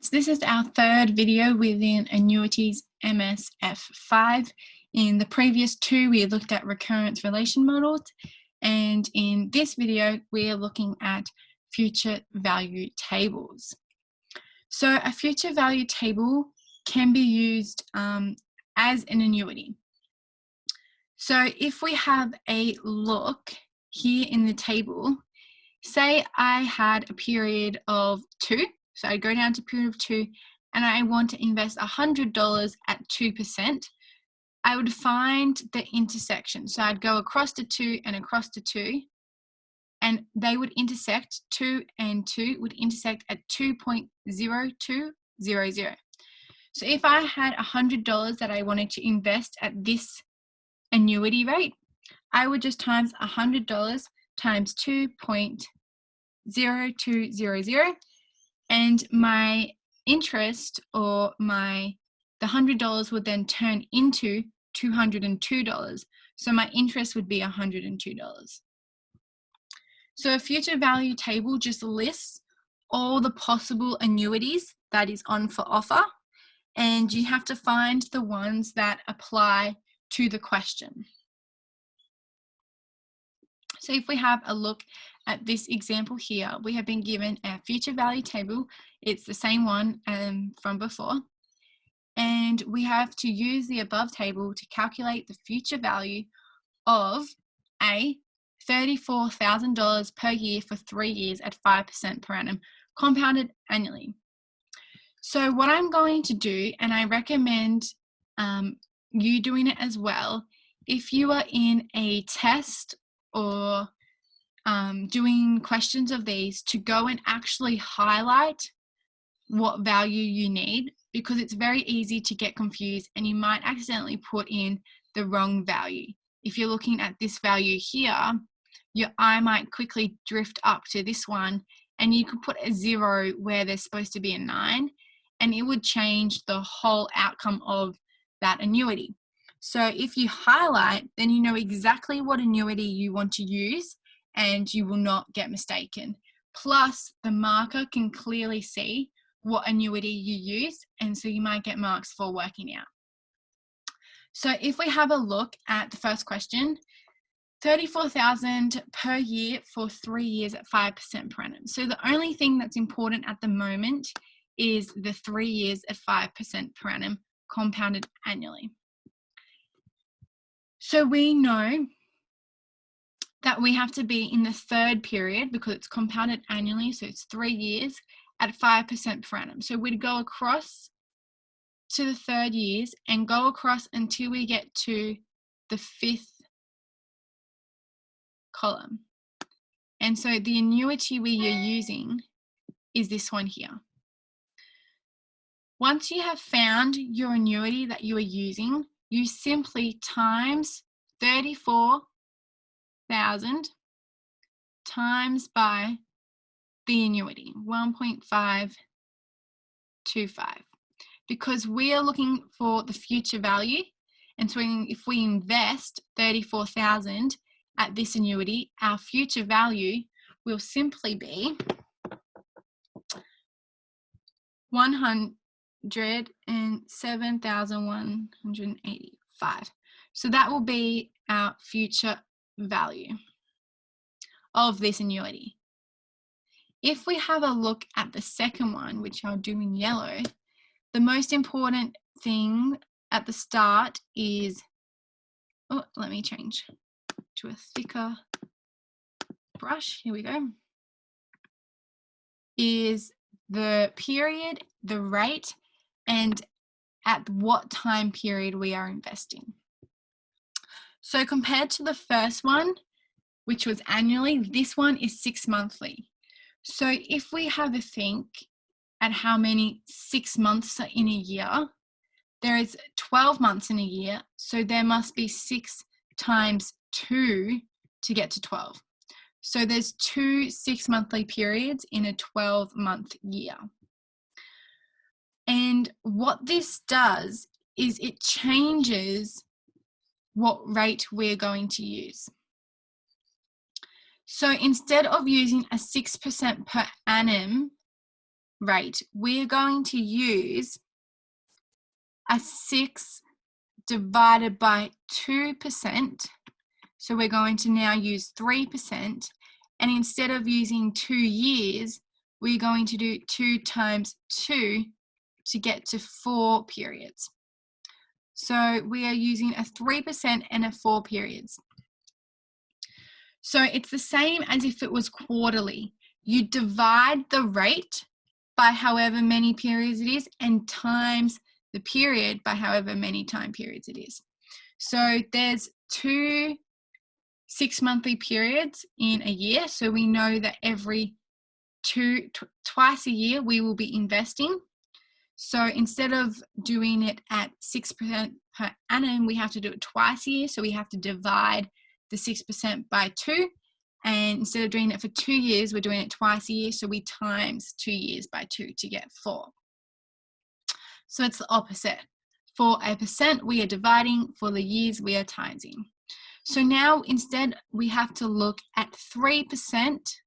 So this is our third video within Annuities MSF5. In the previous two, we looked at recurrence relation models, and in this video, we are looking at future value tables. So a future value table can be used as an annuity. So if we have a look here in the table, say I had a period of 2, so I go down to a period of 2 and I want to invest $100 at 2%, I would find the intersection. So I'd go across to 2 and across to 2, and they would intersect, 2 and 2 would intersect at 2.0200. So if I had $100 that I wanted to invest at this annuity rate, I would just times $100 times 2.0200, and my interest, or the $100 would then turn into $202. So my interest would be $102. So a future value table just lists all the possible annuities that is on for offer, and you have to find the ones that apply to the question. So if we have a look at this example here, we have been given a future value table. It's the same one from before. And we have to use the above table to calculate the future value of a $34,000 per year for 3 years at 5% per annum, compounded annually. So what I'm going to do, and I recommend you doing it as well, if you are in a test or doing questions of these, to go and actually highlight what value you need, because it's very easy to get confused and you might accidentally put in the wrong value. If you're looking at this value here, your eye might quickly drift up to this one, and you could put a 0 where there's supposed to be a 9, and it would change the whole outcome of that annuity. So if you highlight, then you know exactly what annuity you want to use and you will not get mistaken. Plus, the marker can clearly see what annuity you use, and so you might get marks for working out. So if we have a look at the first question, $34,000 per year for 3 years at 5% per annum. So the only thing that's important at the moment is the 3 years at 5% per annum compounded annually. So we know that we have to be in the third period because it's compounded annually, so it's 3 years at 5% per annum. So we'd go across to the third years and go across until we get to the 5th column. And so the annuity we are using is this one here. Once you have found your annuity that you are using, you simply times 34,000 times by the annuity, 1.525, because we are looking for the future value. And so if we invest 34,000 at this annuity, our future value will simply be 107,185. So that will be our future value of this annuity. If we have a look at the second one, which I'll do in yellow, the most important thing at the start is, let me change to a thicker brush, here we go, is the period, the rate, and at what time period we are investing. So compared to the first one, which was annually, this one is 6 monthly. So if we have a think at how many 6 months are in a year, there is 12 months in a year, so there must be 6 times 2 to get to 12. So there's 2 6-monthly periods in a 12-month year. And what this does is it changes what rate we're going to use. So instead of using a 6% per annum rate, we're going to use a 6 divided by 2%. So we're going to now use 3%. And instead of using 2 years, we're going to do 2 times 2 to get to 4 periods. So we are using a 3% and a 4 periods. So it's the same as if it was quarterly. You divide the rate by however many periods it is and times the period by however many time periods it is. So there's 2 6-monthly periods in a year. So we know that every twice a year we will be investing. So instead of doing it at 6% per annum, we have to do it twice a year. So we have to divide the 6% by 2. And instead of doing it for 2 years, we're doing it twice a year. So we times 2 years by 2 to get 4. So it's the opposite. For a percent, we are dividing. For the years, we are timesing. So now instead, we have to look at 3%.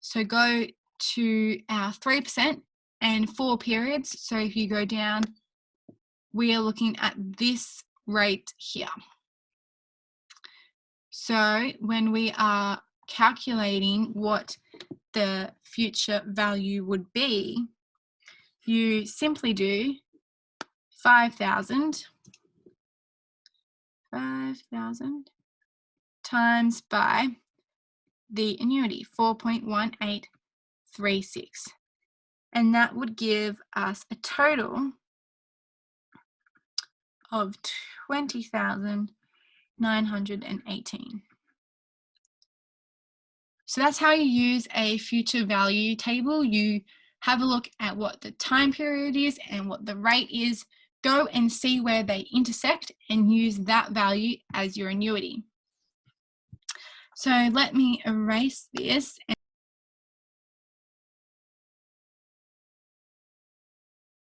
So go to our 3% and 4 periods. So if you go down, we are looking at this rate here. So when we are calculating what the future value would be, you simply do 5,000 times by the annuity, 4.1836. And that would give us a total of 20,918. So that's how you use a future value table. You have a look at what the time period is and what the rate is. Go and see where they intersect and use that value as your annuity. So let me erase this.